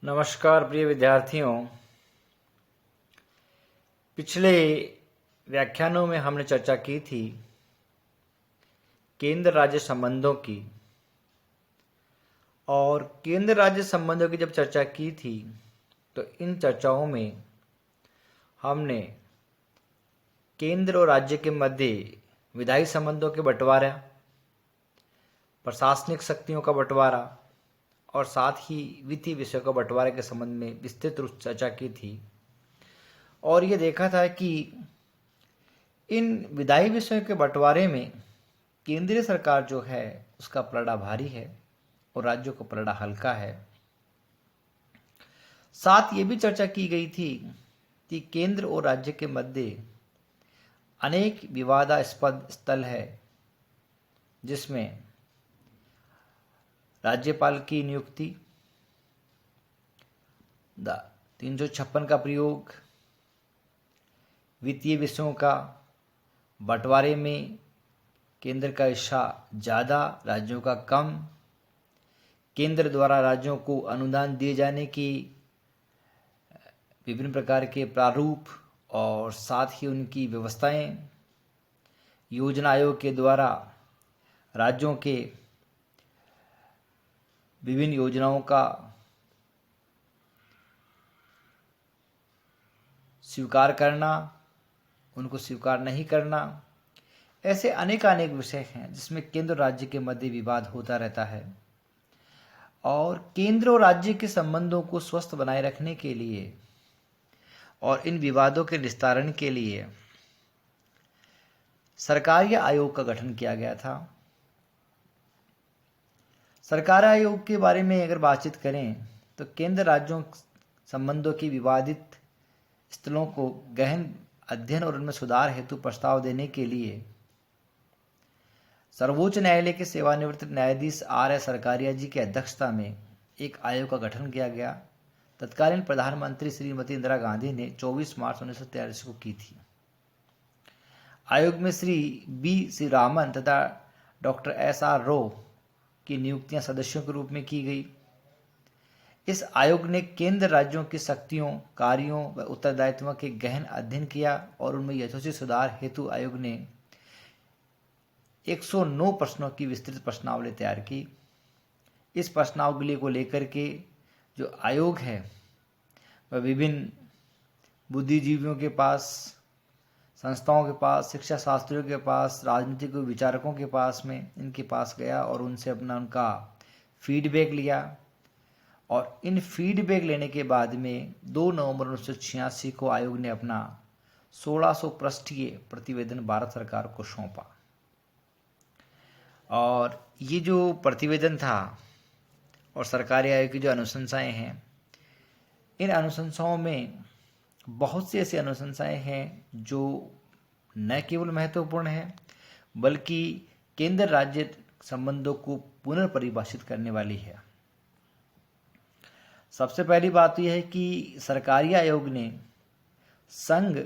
नमस्कार प्रिय विद्यार्थियों। पिछले व्याख्यानों में हमने चर्चा की थी केंद्र राज्य संबंधों की। और केंद्र राज्य संबंधों की जब चर्चा की थी तो इन चर्चाओं में हमने केंद्र और राज्य के मध्य विधायी संबंधों के बंटवारा, प्रशासनिक शक्तियों का बंटवारा और साथ ही वित्तीय विषयों का बंटवारे के संबंध में विस्तृत रूप से चर्चा की थी। और ये देखा था कि इन विधायी विषयों के बंटवारे में केंद्रीय सरकार जो है उसका पलड़ा भारी है और राज्यों का पलड़ा हल्का है। साथ ये भी चर्चा की गई थी कि केंद्र और राज्य के मध्य अनेक विवादास्पद स्थल है, जिसमें राज्यपाल की नियुक्ति, 356 का प्रयोग, वित्तीय विषयों का बंटवारे में केंद्र का हिस्सा ज़्यादा, राज्यों का कम, केंद्र द्वारा राज्यों को अनुदान दिए जाने की विभिन्न प्रकार के प्रारूप और साथ ही उनकी व्यवस्थाएं, योजना आयोग के द्वारा राज्यों के विभिन्न योजनाओं का स्वीकार करना, उनको स्वीकार नहीं करना, ऐसे अनेक विषय हैं जिसमें केंद्र और राज्य के मध्य विवाद होता रहता है। और केंद्र और राज्य के संबंधों को स्वस्थ बनाए रखने के लिए और इन विवादों के निस्तारण के लिए सरकारी आयोग का गठन किया गया था। सरकारी आयोग के बारे में अगर बातचीत करें तो केंद्र राज्यों संबंधों की विवादित स्थलों को गहन अध्ययन और उनमें सुधार हेतु प्रस्ताव देने के लिए सर्वोच्च न्यायालय के सेवानिवृत्त न्यायाधीश R.S. सरकारिया जी की अध्यक्षता में एक आयोग का गठन किया गया। तत्कालीन प्रधानमंत्री श्रीमती इंदिरा गांधी ने 24 मार्च 1943 को की थी। आयोग में श्री B.C. रामन तथा डॉक्टर S.R. रो की नियुक्तियां सदस्यों के रूप में की गई। इस आयोग ने केंद्र राज्यों की शक्तियों, कार्यों व उत्तरदायित्वों के गहन अध्ययन किया और उनमें यथोचित सुधार हेतु आयोग ने 109 प्रश्नों की विस्तृत प्रश्नावली तैयार की। इस प्रश्नावली को लेकर के जो आयोग है वह विभिन्न बुद्धिजीवियों के पास, संस्थाओं के पास, शिक्षा शास्त्रियों के पास, राजनीतिक विचारकों के पास में इनके पास गया और उनसे उनका फीडबैक लिया। और इन फीडबैक लेने के बाद में 2 नवंबर 1986 को आयोग ने अपना 1600 पृष्ठीय प्रतिवेदन भारत सरकार को सौंपा। और ये जो प्रतिवेदन था और सरकारी आयोग की जो अनुशंसाएं हैं, इन अनुशंसाओं में बहुत सी ऐसी अनुशंसाएं हैं जो न केवल महत्वपूर्ण है बल्कि केंद्र राज्य संबंधों को पुनर्परिभाषित करने वाली है। सबसे पहली बात यह है कि सरकारी आयोग ने संघ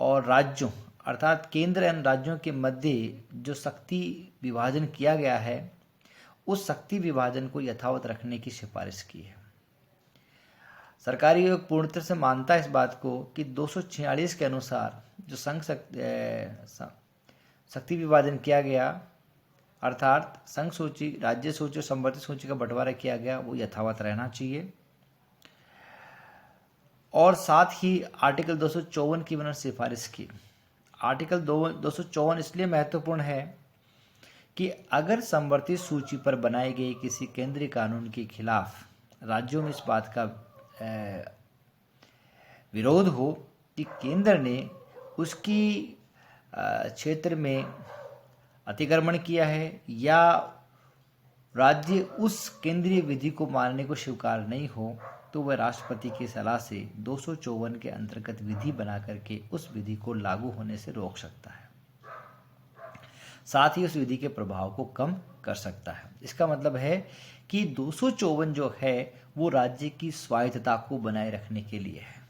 और राज्यों अर्थात केंद्र एवं राज्यों के मध्य जो शक्ति विभाजन किया गया है उस शक्ति विभाजन को यथावत रखने की सिफारिश की है। सरकारी आयोग पूर्णतः से मानता है इस बात को कि 246 के अनुसार जो संघ शक्ति विभाजन किया गया अर्थात संघ सूची, राज्य सूची और संवर्धित सूची का बंटवारा किया गया वो यथावत रहना चाहिए। और साथ ही आर्टिकल 254 की उन्होंने सिफारिश की। आर्टिकल 254 इसलिए महत्वपूर्ण है कि अगर संवर्धित सूची पर बनाए गए किसी केंद्रीय कानून के खिलाफ राज्यों में इस बात का विरोध हो कि केंद्र ने उसकी क्षेत्र में अतिक्रमण किया है या राज्य उस केंद्रीय विधि को मानने को स्वीकार नहीं हो, तो वह राष्ट्रपति की सलाह से 254 के अंतर्गत विधि बना करके उस विधि को लागू होने से रोक सकता है, साथ ही उस विधि के प्रभाव को कम कर सकता है। इसका मतलब है कि 254 जो है वो राज्य की स्वायत्तता को बनाए रखने के लिए है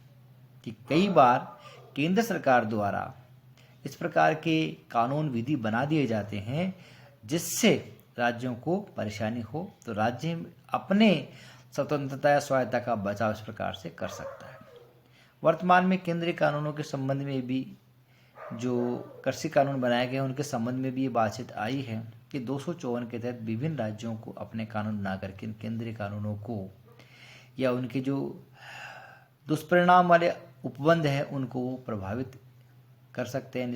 कि कई बार केंद्र सरकार द्वारा इस प्रकार के कानून विधि बना दिए जाते हैं जिससे राज्यों को परेशानी हो, तो राज्य अपने स्वतंत्रता या स्वायत्ता का बचाव इस प्रकार से कर सकता है। वर्तमान में केंद्रीय कानूनों के संबंध में भी जो कृषि कानून बनाए गए हैं उनके संबंध में भी ये बातचीत आई है कि 254 के तहत विभिन्न राज्यों को अपने कानून बना करके इन केंद्रीय कानूनों को या उनके जो दुष्परिणाम वाले उपबंध है उनको वो प्रभावित कर सकते हैं,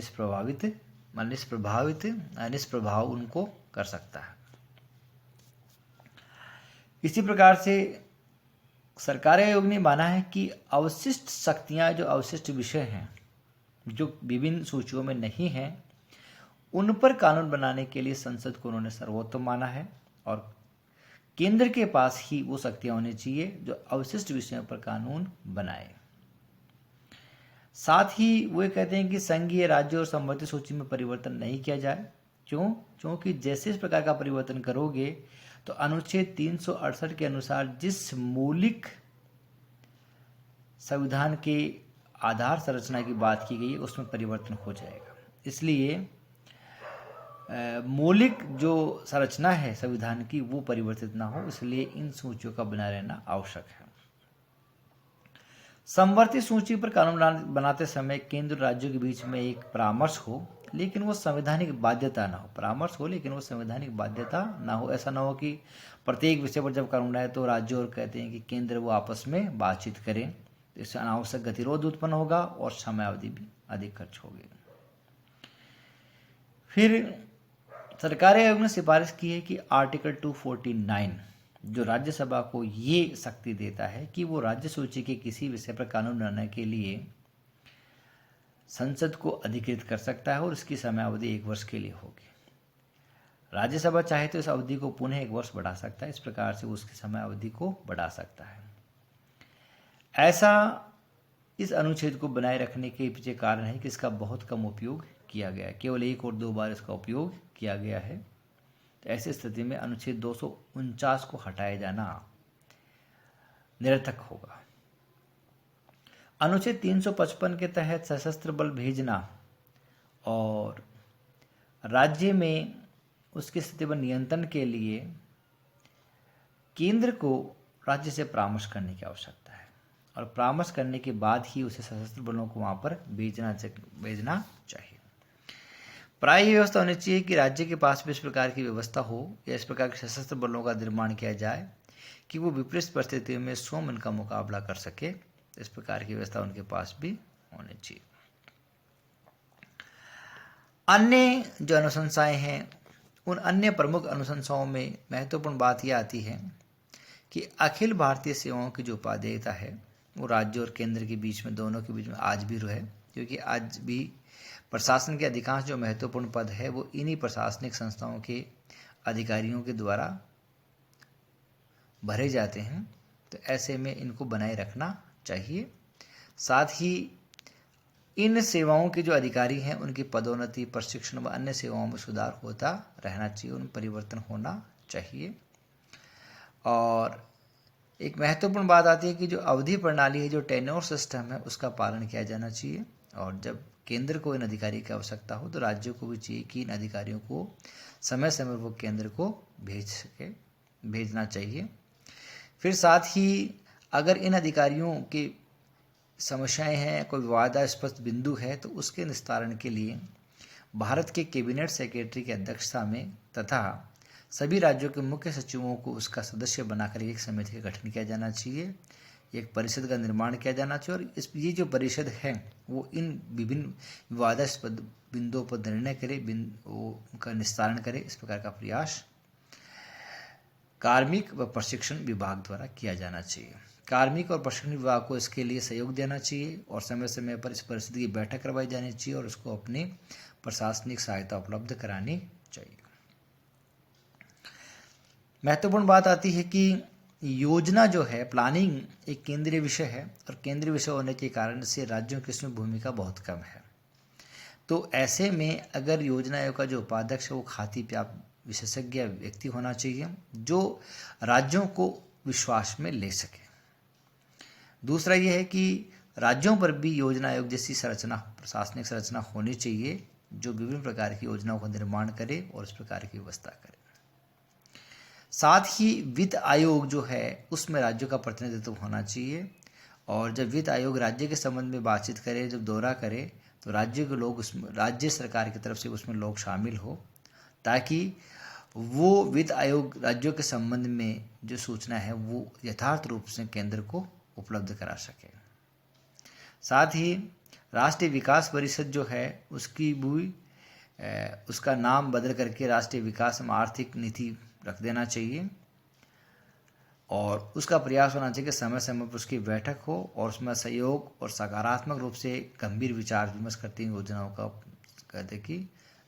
निष्प्रभाव उनको कर सकता है। इसी प्रकार से सरकार आयोग ने माना है कि अवशिष्ट शक्तियां, जो अवशिष्ट विषय हैं जो विभिन्न सूचियों में नहीं हैं, उन पर कानून बनाने के लिए संसद को उन्होंने सर्वोत्तम माना है और केंद्र के पास ही वो शक्तियां होनी चाहिए जो अवशिष्ट विषयों पर कानून बनाए। साथ ही वो कहते हैं कि संघीय, राज्य और संबंधित सूची में परिवर्तन नहीं किया जाए। क्योंकि जैसे इस प्रकार का परिवर्तन करोगे तो अनुच्छेद 368 के अनुसार जिस मौलिक संविधान के आधार संरचना की बात की गई है उसमें परिवर्तन हो जाएगा। इसलिए मौलिक जो संरचना है संविधान की वो परिवर्तित ना हो, इसलिए इन सूचियों का बना रहना आवश्यक है। समवर्ती सूची पर कानून बनाते समय केंद्र राज्यों के बीच में एक परामर्श हो, लेकिन वो संवैधानिक बाध्यता ना हो। परामर्श हो लेकिन वो संवैधानिक बाध्यता ना हो। ऐसा ना हो कि प्रत्येक विषय पर जब कानून आए तो राज्य और कहते हैं कि केंद्र वो आपस में बातचीत करें, इससे अनावश्यक गतिरोध उत्पन्न होगा और समयावधि भी अधिक खर्च होगी। फिर सरकार आयोग ने सिफारिश की है कि आर्टिकल 249 जो राज्यसभा को ये शक्ति देता है कि वो राज्य सूची के किसी विषय पर कानून बनाने के लिए संसद को अधिकृत कर सकता है और इसकी समयावधि 1 वर्ष के लिए होगी। राज्यसभा चाहे तो इस अवधि को पुनः 1 वर्ष बढ़ा सकता है। इस प्रकार से उसकी समयावधि को बढ़ा सकता है। ऐसा इस अनुच्छेद को बनाए रखने के पीछे कारण है कि इसका बहुत कम उपयोग किया गया है, केवल 1 और 2 बार इसका उपयोग किया गया है। तो ऐसी स्थिति में अनुच्छेद 249 को हटाया जाना निरर्थक होगा। अनुच्छेद 355 के तहत सशस्त्र बल भेजना और राज्य में उसकी स्थिति पर नियंत्रण के लिए केंद्र को राज्य से परामर्श करने की आवश्यकता है और परामर्श करने के बाद ही उसे सशस्त्र बलों को वहां पर भेजना चाहिए। प्राय व्यवस्था होनी चाहिए कि राज्य के पास भी इस प्रकार की व्यवस्था हो या इस प्रकार के सशस्त्र बलों का निर्माण किया जाए कि वो विपरीत परिस्थितियों में स्वयं इनका मुकाबला कर सके। इस प्रकार की व्यवस्था उनके पास भी होनी चाहिए। अन्य जो अनुशंसाएं हैं उन अन्य प्रमुख अनुशंसाओं में महत्वपूर्ण बात यह आती है कि अखिल भारतीय सेवाओं की जो उपादेयता है वो राज्य और केंद्र के बीच में, दोनों के बीच में आज भी रहे, क्योंकि आज भी प्रशासन के अधिकांश जो महत्वपूर्ण पद है वो इन्हीं प्रशासनिक संस्थाओं के अधिकारियों के द्वारा भरे जाते हैं। तो ऐसे में इनको बनाए रखना चाहिए। साथ ही इन सेवाओं के जो अधिकारी हैं उनकी पदोन्नति, प्रशिक्षण व अन्य सेवाओं में सुधार होता रहना चाहिए, उनमें परिवर्तन होना चाहिए। और एक महत्वपूर्ण बात आती है कि जो अवधि प्रणाली है, जो टेन्योर सिस्टम है, उसका पालन किया जाना चाहिए। और जब केंद्र को इन अधिकारी की आवश्यकता हो तो राज्यों को भी चाहिए कि इन अधिकारियों को समय समय वो केंद्र को भेजना चाहिए। फिर साथ ही अगर इन अधिकारियों की समस्याएं हैं, कोई विवादास्पद बिंदु है, तो उसके निस्तारण के लिए भारत के कैबिनेट सेक्रेटरी की अध्यक्षता में तथा सभी राज्यों के मुख्य सचिवों को उसका सदस्य बनाकर एक समिति का गठन किया जाना चाहिए, एक परिषद का निर्माण किया जाना चाहिए। और ये जो परिषद है वो इन विभिन्न विवादास्पद बिंदुओं पर निर्णय करे, उनका निस्तारण करे। इस प्रकार का प्रयास कार्मिक व प्रशिक्षण विभाग द्वारा किया जाना चाहिए। कार्मिक और प्रशिक्षण विभाग को इसके लिए सहयोग देना चाहिए और समय समय पर इस परिषद की बैठक करवाई जानी चाहिए और उसको अपनी प्रशासनिक सहायता उपलब्ध करानी चाहिए। महत्वपूर्ण बात आती है कि योजना जो है, प्लानिंग एक केंद्रीय विषय है और केंद्रीय विषय होने के कारण से राज्यों की इसमें भूमिका बहुत कम है। तो ऐसे में अगर योजना आयोग का जो उपाध्यक्ष है वो ख्याति प्राप्त विशेषज्ञ व्यक्ति होना चाहिए जो राज्यों को विश्वास में ले सके। दूसरा यह है कि राज्यों पर भी योजना आयोग जैसी संरचना, प्रशासनिक संरचना होनी चाहिए जो विभिन्न प्रकार की योजनाओं का निर्माण करे और इस प्रकार की व्यवस्था करे। साथ ही वित्त आयोग जो है उसमें राज्यों का प्रतिनिधित्व होना चाहिए, और जब वित्त आयोग राज्य के संबंध में बातचीत करे, जब दौरा करे, तो राज्य के लोग उसमें, राज्य सरकार की तरफ से उसमें लोग शामिल हो, ताकि वो वित्त आयोग राज्यों के संबंध में जो सूचना है वो यथार्थ रूप से केंद्र को उपलब्ध करा सके। साथ ही राष्ट्रीय विकास परिषद जो है उसकी भी उसका नाम बदल करके राष्ट्रीय विकास एवं आर्थिक नीति रख देना चाहिए, और उसका प्रयास होना चाहिए कि समय समय पर उसकी बैठक हो और उसमें सहयोग और सकारात्मक रूप से गंभीर विचार विमर्श करती योजनाओं का कहते कि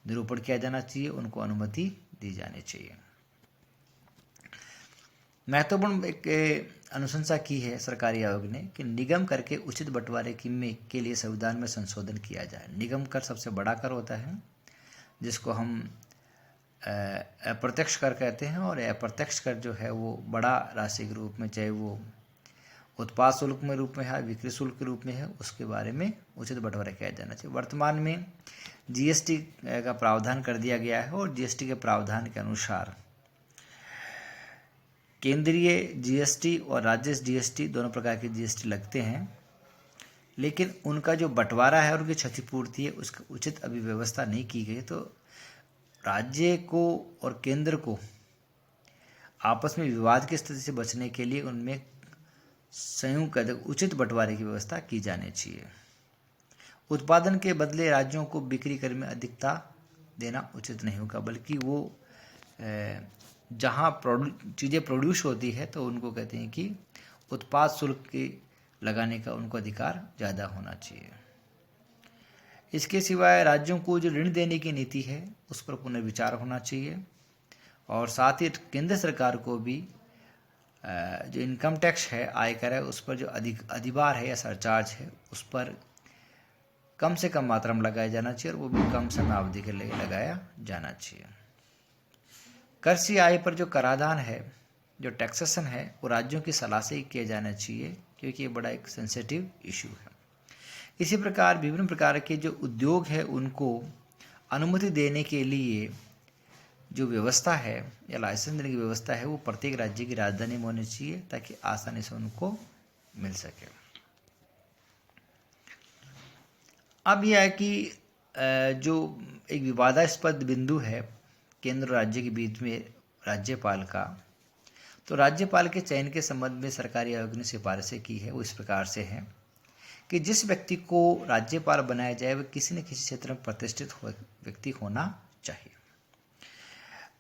निरूपण किया जाना चाहिए, उनको अनुमति दी जानी चाहिए। महत्वपूर्ण एक अनुशंसा की है सरकारी आयोग ने कि निगम कर के उचित बंटवारे के लिए संविधान में संशोधन किया जाए। निगम कर सबसे बड़ा कर होता है, जिसको हम अप्रत्यक्ष कर कहते हैं, और अप्रत्यक्ष कर जो है वो बड़ा राशि के रूप में, चाहे वो उत्पाद शुल्क में रूप में है, बिक्री शुल्क के रूप में है, उसके बारे में उचित बंटवारा किया जाना चाहिए। वर्तमान में जीएसटी का प्रावधान कर दिया गया है, और जीएसटी के प्रावधान के अनुसार केंद्रीय जीएसटी और राज्य जीएसटी दोनों प्रकार के जीएसटी लगते हैं, लेकिन उनका जो बंटवारा है, उनकी क्षतिपूर्ति है, उसकी उचित अभी व्यवस्था नहीं की गई। तो राज्य को और केंद्र को आपस में विवाद की स्थिति से बचने के लिए उनमें संयुक्त उचित बंटवारे की व्यवस्था की जानी चाहिए। उत्पादन के बदले राज्यों को बिक्री कर में अधिकता देना उचित नहीं होगा, बल्कि वो जहाँ चीज़ें प्रोड्यूस होती है तो उनको कहते हैं कि उत्पाद शुल्क के लगाने का उनको अधिकार ज़्यादा होना चाहिए। इसके सिवाय राज्यों को जो ऋण देने की नीति है उस पर पुनर्विचार होना चाहिए, और साथ ही केंद्र सरकार को भी जो इनकम टैक्स है, आयकर है, उस पर जो अधिभार है या सरचार्ज है उस पर कम से कम मात्रा में लगाया जाना चाहिए, और वो भी कम समय अवधि के लिए लगाया जाना चाहिए। कर से आय पर जो कराधान है, जो टैक्सेशन है, वो राज्यों की सलाह से ही किया जाना चाहिए, क्योंकि ये बड़ा एक सेंसिटिव इशू है। इसी प्रकार विभिन्न प्रकार के जो उद्योग है उनको अनुमति देने के लिए जो व्यवस्था है या लाइसेंस देने की व्यवस्था है वो प्रत्येक राज्य की राजधानी में होनी चाहिए, ताकि आसानी से उनको मिल सके। अब यह है कि जो एक विवादास्पद बिंदु है केंद्र और राज्य के बीच में राज्यपाल का, तो राज्यपाल के चयन के संबंध में सरकारी आयोग ने सिफारिशें की है। वो इस प्रकार से है कि जिस व्यक्ति को राज्यपाल बनाया जाए वह किसी न किसी क्षेत्र में प्रतिष्ठित व्यक्ति होना चाहिए।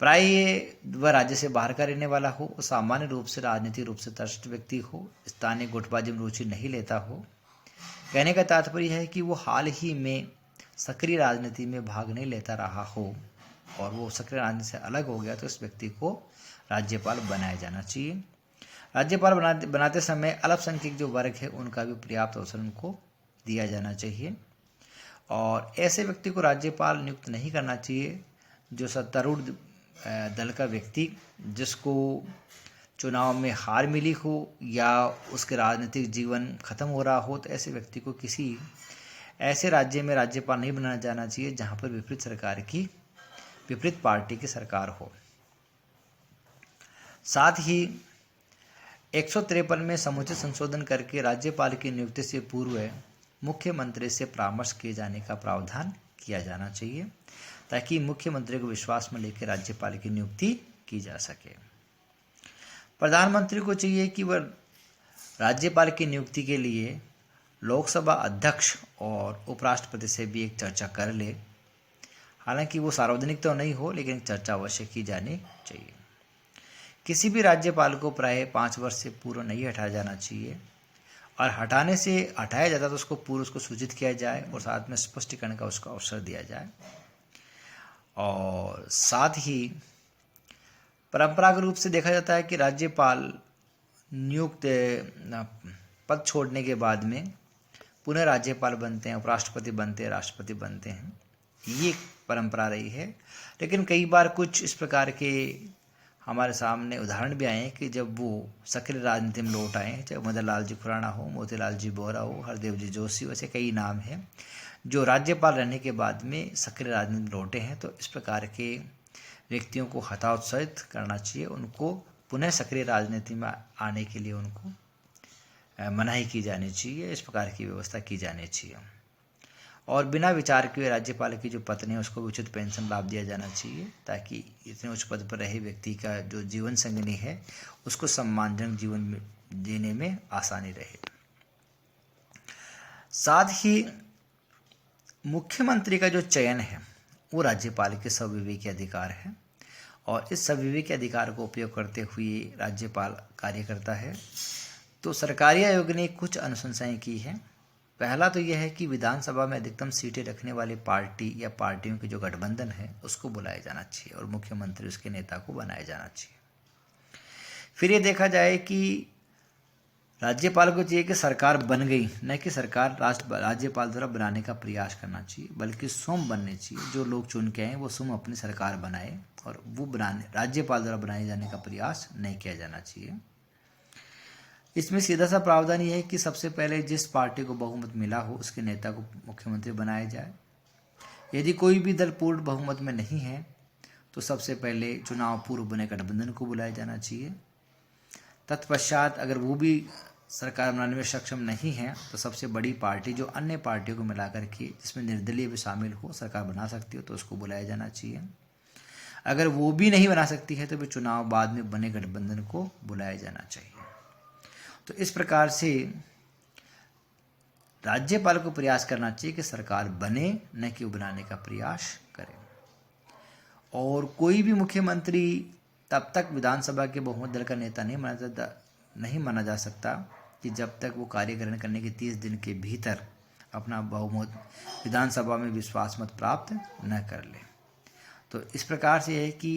प्राय वह राज्य से बाहर का रहने वाला हो, सामान्य रूप से राजनीतिक रूप से तटस्थ व्यक्ति हो, स्थानीय गुटबाजी में रुचि नहीं लेता हो। कहने का तात्पर्य है कि वो हाल ही में सक्रिय राजनीति में भाग नहीं लेता रहा हो और वो सक्रिय राजनीति से अलग हो गया, तो इस व्यक्ति को राज्यपाल बनाया जाना चाहिए। राज्यपाल बनाते समय अल्पसंख्यक जो वर्ग है उनका भी पर्याप्त अवसर उनको दिया जाना चाहिए, और ऐसे व्यक्ति को राज्यपाल नियुक्त नहीं करना चाहिए जो सत्तारूढ़ दल का व्यक्ति, जिसको चुनाव में हार मिली हो या उसके राजनीतिक जीवन खत्म हो रहा हो। तो ऐसे व्यक्ति को किसी ऐसे राज्य में राज्यपाल नहीं बनाया जाना चाहिए जहाँ पर विपरीत पार्टी की सरकार हो। साथ ही 153 में समुचित संशोधन करके राज्यपाल की नियुक्ति से पूर्व मुख्यमंत्री से परामर्श किए जाने का प्रावधान किया जाना चाहिए, ताकि मुख्यमंत्री को विश्वास में लेकर राज्यपाल की नियुक्ति की जा सके। प्रधानमंत्री को चाहिए कि वह राज्यपाल की नियुक्ति के लिए लोकसभा अध्यक्ष और उपराष्ट्रपति से भी एक चर्चा कर ले। हालांकि वो सार्वजनिक तो नहीं हो, लेकिन चर्चा अवश्य की जानी चाहिए। किसी भी राज्यपाल को प्राय 5 वर्ष से पूर्व नहीं हटाया जाना चाहिए, और हटाया जाता तो उसको पूर्व उसको सूचित किया जाए और साथ में स्पष्टीकरण का उसको अवसर दिया जाए। और साथ ही परंपरागत रूप से देखा जाता है कि राज्यपाल नियुक्त पद छोड़ने के बाद में पुनः राज्यपाल बनते हैं, उपराष्ट्रपति बनते हैं, राष्ट्रपति बनते हैं। ये परंपरा रही है, लेकिन कई बार कुछ इस प्रकार के हमारे सामने उदाहरण भी आए हैं कि जब वो सक्रिय राजनीति में लौट आए, चाहे मदन लाल जी खुराना हो, मोतीलाल जी बोहरा हो, हरदेव जी जोशी, वैसे कई नाम हैं जो राज्यपाल रहने के बाद में सक्रिय राजनीति में लौटे हैं। तो इस प्रकार के व्यक्तियों को हतोत्साहित करना चाहिए, उनको पुनः सक्रिय राजनीति में आने के लिए उनको मनाही की जानी चाहिए। इस प्रकार की व्यवस्था की जानी चाहिए। और बिना विचार किए राज्यपाल की जो पत्नी है उसको उचित पेंशन लाभ दिया जाना चाहिए, ताकि इतने उच्च पद पर रहे व्यक्ति का जो जीवन संगिनी है उसको सम्मानजनक जीवन जीने में आसानी रहे। साथ ही मुख्यमंत्री का जो चयन है वो राज्यपाल के सर्वविवेकी अधिकार है, और इस सर्वविवेकी अधिकार को उपयोग करते हुए राज्यपाल कार्य करता है। तो सरकारी आयोग ने कुछ अनुशंसाएं की हैं। पहला तो यह है कि विधानसभा में अधिकतम सीटें रखने वाली पार्टी या पार्टियों के जो गठबंधन है उसको बुलाया जाना चाहिए और मुख्यमंत्री उसके नेता को बनाया जाना चाहिए। फिर ये देखा जाए कि राज्यपाल को चाहिए कि सरकार बन गई, न कि सरकार राज्यपाल द्वारा बनाने का प्रयास करना चाहिए, बल्कि स्वयं बनने चाहिए। जो लोग चुन के आए वो स्वयं अपनी सरकार बनाए, और वो राज्यपाल द्वारा बनाए जाने का प्रयास नहीं किया जाना चाहिए। इसमें सीधा सा प्रावधान यह है कि सबसे पहले जिस पार्टी को बहुमत मिला हो उसके नेता को मुख्यमंत्री बनाया जाए। यदि कोई भी दल पूर्ण बहुमत में नहीं है तो सबसे पहले चुनाव पूर्व बने गठबंधन को बुलाया जाना चाहिए। तत्पश्चात अगर वो भी सरकार बनाने में सक्षम नहीं है तो सबसे बड़ी पार्टी जो अन्य पार्टियों को मिलाकर के, जिसमें निर्दलीय भी शामिल हो, सरकार बना सकती हो तो उसको बुलाया जाना चाहिए। अगर वो भी नहीं बना सकती है तो फिर चुनाव बाद में बने गठबंधन को बुलाया जाना चाहिए। तो इस प्रकार से राज्यपाल को प्रयास करना चाहिए कि सरकार बने, न कि बनाने का प्रयास करे। और कोई भी मुख्यमंत्री तब तक विधानसभा के बहुमत दल का नेता नहीं माना जा सकता कि जब तक वो कार्य ग्रहण करने के 30 दिन के भीतर अपना बहुमत विधानसभा में विश्वास मत प्राप्त न कर ले। तो इस प्रकार से है कि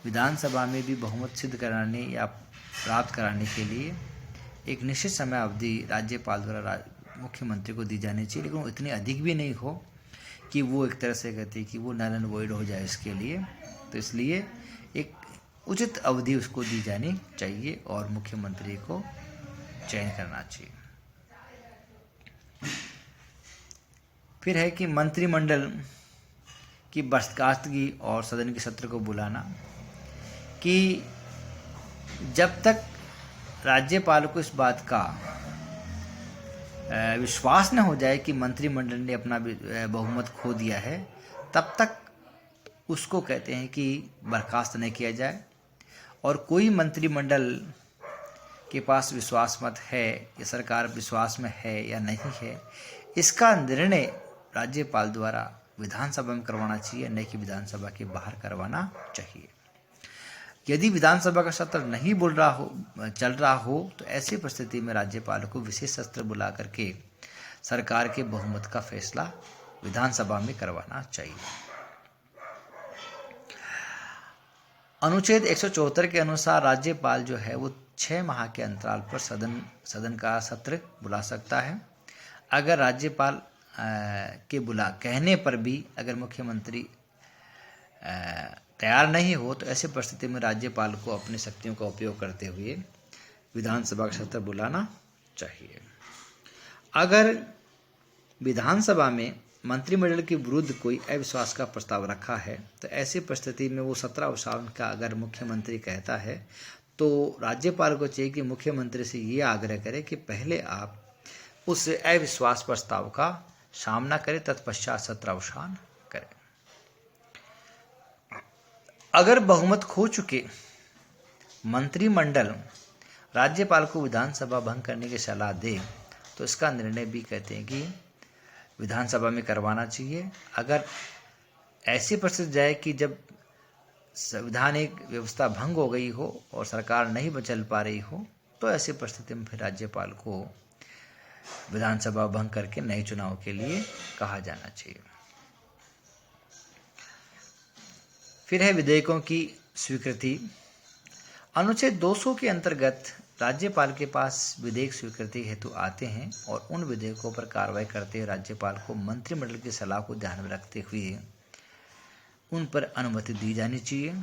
विधानसभा में भी बहुमत सिद्ध कराने या प्राप्त कराने के लिए एक निश्चित समय अवधि राज्यपाल द्वारा मुख्यमंत्री को दी जानी चाहिए, लेकिन वो इतनी अधिक भी नहीं हो कि वो एक तरह से कहते हैं कि वो नल एंड वॉइड हो जाए इसके लिए। तो इसलिए एक उचित अवधि उसको दी जानी चाहिए और मुख्यमंत्री को चयन करना चाहिए। फिर है कि मंत्रिमंडल की बर्खास्तगी और सदन के सत्र को बुलाना, कि जब तक राज्यपाल को इस बात का विश्वास न हो जाए कि मंत्रिमंडल ने अपना बहुमत खो दिया है, तब तक उसको कहते हैं कि बर्खास्त नहीं किया जाए। और कोई मंत्रिमंडल के पास विश्वास मत है या सरकार विश्वास में है या नहीं है, इसका निर्णय राज्यपाल द्वारा विधानसभा में करवाना चाहिए, न कि विधानसभा के बाहर करवाना चाहिए। यदि विधानसभा का सत्र नहीं चल रहा हो तो ऐसी परिस्थिति में राज्यपाल को विशेष सत्र बुला करके सरकार के बहुमत का फैसला विधानसभा में करवाना चाहिए। अनुच्छेद 174 के अनुसार राज्यपाल जो है वो 6 माह के अंतराल पर सदन का सत्र बुला सकता है। अगर राज्यपाल के कहने पर भी अगर मुख्यमंत्री तैयार नहीं हो तो ऐसी परिस्थिति में राज्यपाल को अपनी शक्तियों का उपयोग करते हुए विधानसभा का सत्र बुलाना चाहिए। अगर विधानसभा में मंत्रिमंडल के विरुद्ध कोई अविश्वास का प्रस्ताव रखा है तो ऐसी परिस्थिति में वो सत्र अवसान का अगर मुख्यमंत्री कहता है तो राज्यपाल को चाहिए कि मुख्यमंत्री से ये आग्रह करे कि पहले आप उस अविश्वास प्रस्ताव का सामना करें, तत्पश्चात सत्र अवसान करें। अगर बहुमत खो चुके मंत्रिमंडल राज्यपाल को विधानसभा भंग करने की सलाह दे तो इसका निर्णय भी कहते हैं कि विधानसभा में करवाना चाहिए। अगर ऐसी परिस्थिति जाए कि जब संवैधानिक व्यवस्था भंग हो गई हो और सरकार नहीं चल पा रही हो तो ऐसी परिस्थिति में फिर राज्यपाल को विधानसभा भंग करके नए चुनाव के लिए कहा जाना चाहिए। फिर है विधेयकों की स्वीकृति। अनुच्छेद 200 के अंतर्गत राज्यपाल के पास विधेयक स्वीकृति हेतु आते हैं और उन विधेयकों पर कार्रवाई करते हुए राज्यपाल को मंत्रिमंडल की सलाह को ध्यान में रखते हुए उन पर अनुमति दी जानी चाहिए।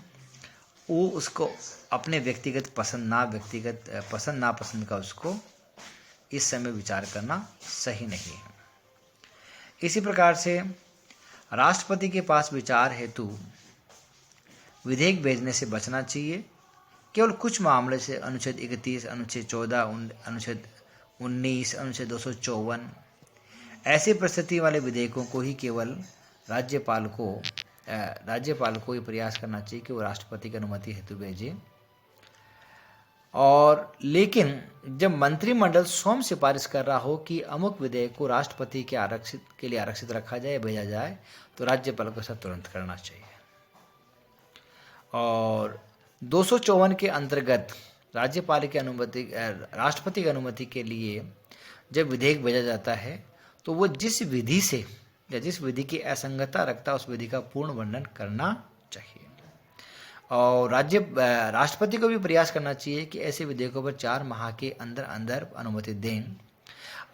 वो उसको अपने व्यक्तिगत पसंद नापसंद का उसको इस समय विचार करना सही नहीं है। इसी प्रकार से राष्ट्रपति के पास विचार हेतु विधेयक भेजने से बचना चाहिए। केवल कुछ मामले से अनुच्छेद 31, अनुच्छेद 14, अनुच्छेद 19, अनुच्छेद 254 ऐसी परिस्थिति वाले विधेयकों को ही केवल राज्यपाल को ये प्रयास करना चाहिए कि वो राष्ट्रपति की अनुमति हेतु भेजे। और लेकिन जब मंत्रिमंडल स्वयं सिफारिश कर रहा हो कि अमुक विधेयक को राष्ट्रपति के लिए आरक्षित रखा जाए, भेजा जाए, तो राज्यपाल को ऐसा तुरंत करना चाहिए। और 254 के अंतर्गत राष्ट्रपति की अनुमति के लिए जब विधेयक भेजा जाता है तो वो जिस विधि से या जिस विधि की असंगतता रखता है उस विधि का पूर्ण वर्णन करना चाहिए। और राष्ट्रपति को भी प्रयास करना चाहिए कि ऐसे विधेयकों पर 4 माह के अंदर अंदर अनुमति दें,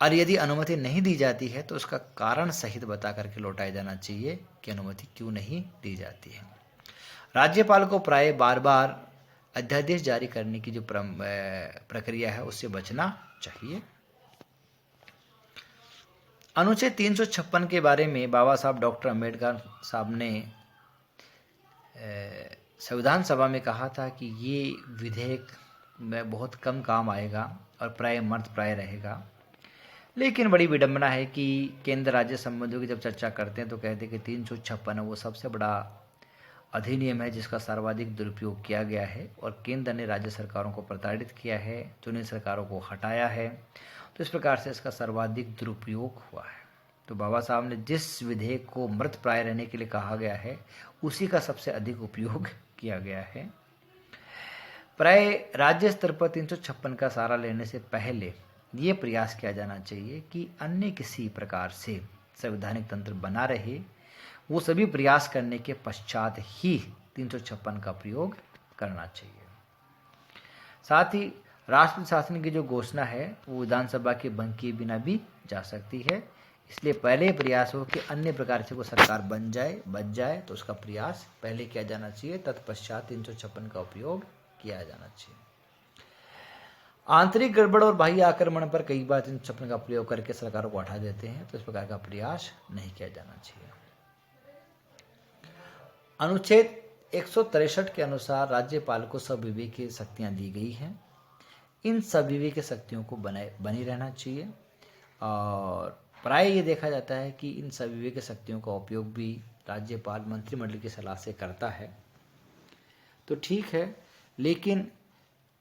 और यदि अनुमति नहीं दी जाती है तो उसका कारण सहित बता करके लौटाया जाना चाहिए कि अनुमति क्यों नहीं दी जाती है। राज्यपाल को प्राय बार बार अध्यादेश जारी करने की जो प्रक्रिया है उससे बचना चाहिए। अनुच्छेद 356 के बारे में बाबा साहब डॉक्टर अम्बेडकर साहब ने संविधान सभा में कहा था कि ये विधेयक में बहुत कम काम आएगा और प्राय मर्द प्राय रहेगा। लेकिन बड़ी विडंबना है कि केंद्र राज्य संबंधों की जब चर्चा करते हैं तो कहते हैं कि 356 वो सबसे बड़ा अधिनियम है जिसका सर्वाधिक दुरुपयोग किया गया है, और केंद्र ने राज्य सरकारों को प्रताड़ित किया है, चुनी सरकारों को हटाया है, तो इस प्रकार से इसका सर्वाधिक दुरुपयोग हुआ है। तो बाबा साहब ने जिस विधेयक को मृत प्राय रहने के लिए कहा गया है उसी का सबसे अधिक उपयोग किया गया है। प्राय राज्य स्तर पर 356 का सहारा लेने से पहले ये प्रयास किया जाना चाहिए कि अन्य किसी प्रकार से संवैधानिक तंत्र बना रहे, वो सभी प्रयास करने के पश्चात ही 356 का प्रयोग करना चाहिए। साथ ही राष्ट्रपति शासन की जो घोषणा है वो विधानसभा के भंग किए बिना भी जा सकती है, इसलिए पहले प्रयास हो कि अन्य प्रकार से वो सरकार बच जाए तो उसका प्रयास पहले किया जाना चाहिए, तत्पश्चात 356 का उपयोग किया जाना चाहिए। आंतरिक गड़बड़ और बाह्य आक्रमण पर कई बार 356 का प्रयोग करके सरकारों को हटा देते हैं, तो इस प्रकार का प्रयास नहीं किया जाना चाहिए। अनुच्छेद 163 के अनुसार राज्यपाल को सविवेकी शक्तियां दी गई हैं। इन सविवेकी शक्तियों को बनी रहना चाहिए, और प्राय ये देखा जाता है कि इन सविवेकी शक्तियों का उपयोग भी राज्यपाल मंत्रिमंडल की सलाह से करता है, तो ठीक है। लेकिन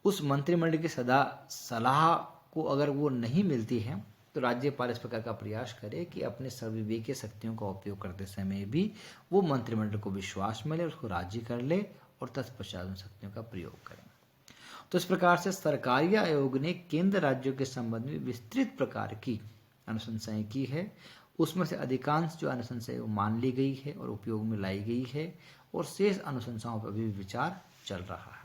उस मंत्रिमंडल की सलाह को अगर वो नहीं मिलती है तो राज्यपाल इस प्रकार का प्रयास करे कि अपने सविवेकी शक्तियों का उपयोग करते समय भी वो मंत्रिमंडल को विश्वास मिले, उसको राजी कर ले और तत्पश्चात उन शक्तियों का प्रयोग करें। तो इस प्रकार से सरकारी आयोग ने केंद्र राज्यों के संबंध में विस्तृत प्रकार की अनुशंसाएं की है। उसमें से अधिकांश जो अनुशंसाएं वो मान ली गई है और उपयोग में लाई गई है, और शेष अनुशंसाओं पर भी विचार चल रहा है।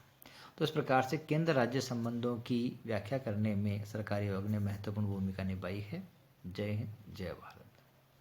तो इस प्रकार से केंद्र राज्य संबंधों की व्याख्या करने में सरकारी आयोग ने महत्वपूर्ण भूमिका निभाई है। जय हिंद, जय भारत।